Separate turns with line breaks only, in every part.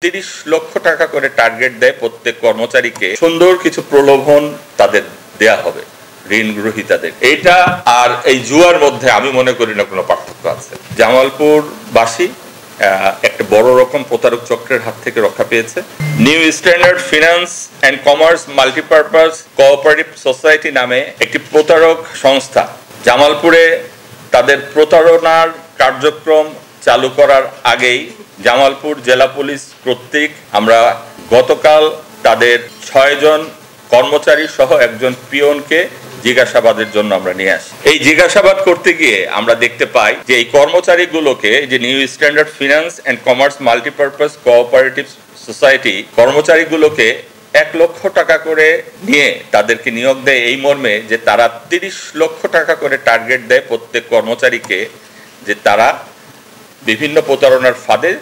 30 লক্ষ টাকা করে টার্গেট দেয় প্রত্যেক কর্মচারীকে। সুন্দর কিছু প্রলোভন তাদের দেয়া হবে ঋণ গ্রহীতাদের। এটা আর এই জুয়ার মধ্যে আমি মনে করি না কোনো পার্থক্য আছে। জামালপুরবাসী একটা বড় রকম প্রতারক চক্রের হাত থেকে রক্ষা পেয়েছে। New standard finance and commerce multipurpose cooperative society নামে একটি প্রতারক সংস্থা জামালপুরে তাদের প্রতারণার কার্যক্রম চালু করার আগেই জামালপুর জেলা পুলিশ কর্তৃক আমরা গতকাল তাদের 6 জন কর্মচারী সহ একজন পিয়নকে জিজ্ঞাসাবাদের জন্য আমরা নিয়ে আসি। এই জিজ্ঞাসাবাদ করতে গিয়ে আমরা দেখতে পাই যে এই কর্মচারীগুলোকে, যে new standard finance and commerce multipurpose cooperative society কর্মচারীগুলোকে 1 লক্ষ টাকা করে নিয়ে তাদেরকে নিয়োগ দেয় এই মর্মে যে তারা 30 লক্ষ টাকা করে টার্গেট দেয় প্রত্যেক কর্মচারীকে, যে তারা বিভিন্ন প্রতারণার ফাঁদে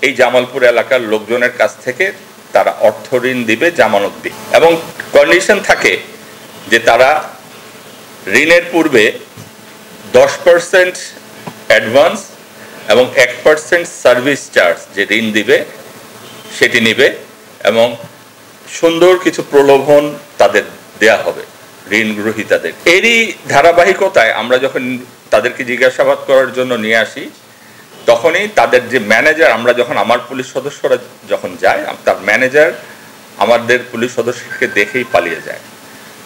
এই জামালপুর এলাকার লোকজনের কাছ থেকে তারা অর্থ ঋণ দিবে, জামানত দিবে, এবং কন্ডিশন থাকে যে তারা ঋণের পূর্বে 10% অ্যাডভান্স এবং 1% সার্ভিস চার্জ যে ঋণ দিবে সেটি নিবে, এবং সুন্দর কিছু প্রলোভন তাদের দেয়া হবে ঋণ গ্রহীতাদের। এরই ধারাবাহিকতায় আমরা যখন তাদেরকে জিজ্ঞাসাবাদ করার জন্য নিয়ে আসি তখনই তাদের যে ম্যানেজার, আমরা যখন আমার পুলিশ সদস্যরা যখন যায়, তার ম্যানেজার আমাদের পুলিশ সদস্যকে দেখেই পালিয়ে যায়।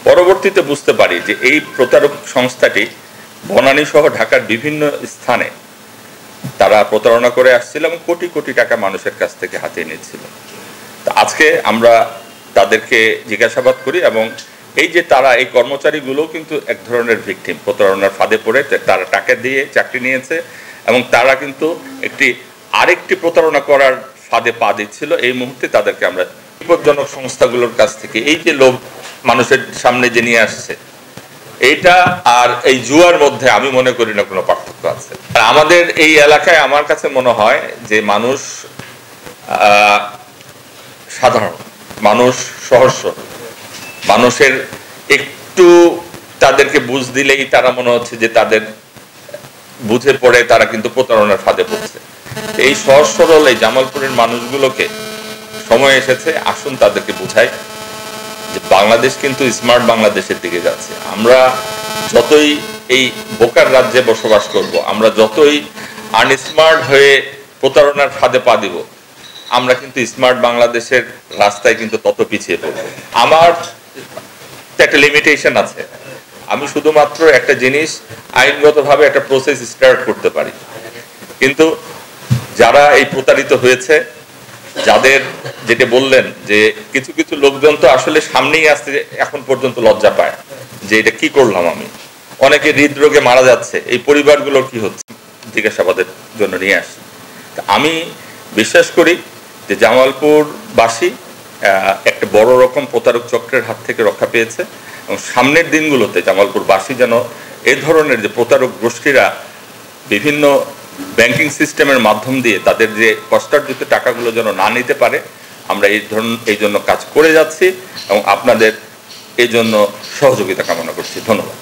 পরবর্তীতে বুঝতে পারি যে এই প্রতারক সংস্থাটি বনানী সহ ঢাকার বিভিন্ন স্থানে তারা প্রতারণা করে আসছিল এবং কোটি কোটি টাকা মানুষের কাছ থেকে হাতিয়ে নিচ্ছিল। তো আজকে আমরা তাদেরকে জিজ্ঞাসাবাদ করি এবং এই যে তারা, এই কর্মচারীগুলো কিন্তু এক ধরনের ভিকটিম, প্রতারণার ফাঁদে পড়ে তারা টাকা দিয়ে চাকরি নিয়েছে এবং তারা কিন্তু আরেকটি প্রতারণা করার ফাঁদে পা দিচ্ছিল। এই মুহূর্তে তাদেরকে আমরা বিপজ্জনক সংস্থাগুলোর কাছ থেকে এই যে লোভ মানুষের সামনে যে নিয়ে আসছে, এটা আর এই জুয়ার মধ্যে আমি মনে করি না কোনো পার্থক্য আছে। আমাদের এই এলাকায় আমার কাছে মনে হয় যে মানুষ সাধারণ মানুষ, সহজ মানুষের একটু তাদেরকে বুঝ দিলেই তারা মনে হচ্ছে যে তাদের বুঝে পড়ে তারা কিন্তু প্রতারণার ফাঁদে পড়ছে। এই সহজ সরল এই জামালপুরের মানুষগুলোকে সময় এসেছে, আসুন তাদেরকে বুঝাই যে বাংলাদেশ কিন্তু স্মার্ট বাংলাদেশের দিকে যাচ্ছে। আমরা যতই এই বোকার রাজ্যে বসবাস করব, আমরা যতই আনস্মার্ট হয়ে প্রতারণার ফাঁদে পা দিব, আমরা কিন্তু স্মার্ট বাংলাদেশের রাস্তায় কিন্তু তত পিছিয়ে পড়ব। আমার একটা লিমিটেশন আছে, আমি শুধুমাত্র একটা জিনিস আইনগতভাবে একটা প্রসেস স্টার্ট করতে পারি, কিন্তু যারা এই প্রতারিত হয়েছে, যাদের যেটা বললেন যে কিছু কিছু লোকজন তো আসলে সামনেই আসতে এখন পর্যন্ত লজ্জা পায় যে এটা কি করলাম আমি, অনেকে হৃদরোগে মারা যাচ্ছে, এই পরিবারগুলোর কি হচ্ছে, জিজ্ঞাসাবাদের জন্য নিয়ে আসি। আমি বিশ্বাস করি যে জামালপুরবাসী একটা বড় রকম প্রতারক চক্রের হাত থেকে রক্ষা পেয়েছে এবং সামনের দিনগুলোতে জামালপুরবাসী যেন এ ধরনের যে প্রতারক গোষ্ঠীরা বিভিন্ন ব্যাংকিং সিস্টেমের মাধ্যম দিয়ে তাদের যে কষ্টার্জিত টাকাগুলো যেন না নিতে পারে, আমরা এই জন্য কাজ করে যাচ্ছি এবং আপনাদের এই জন্য সহযোগিতা কামনা করছি। ধন্যবাদ।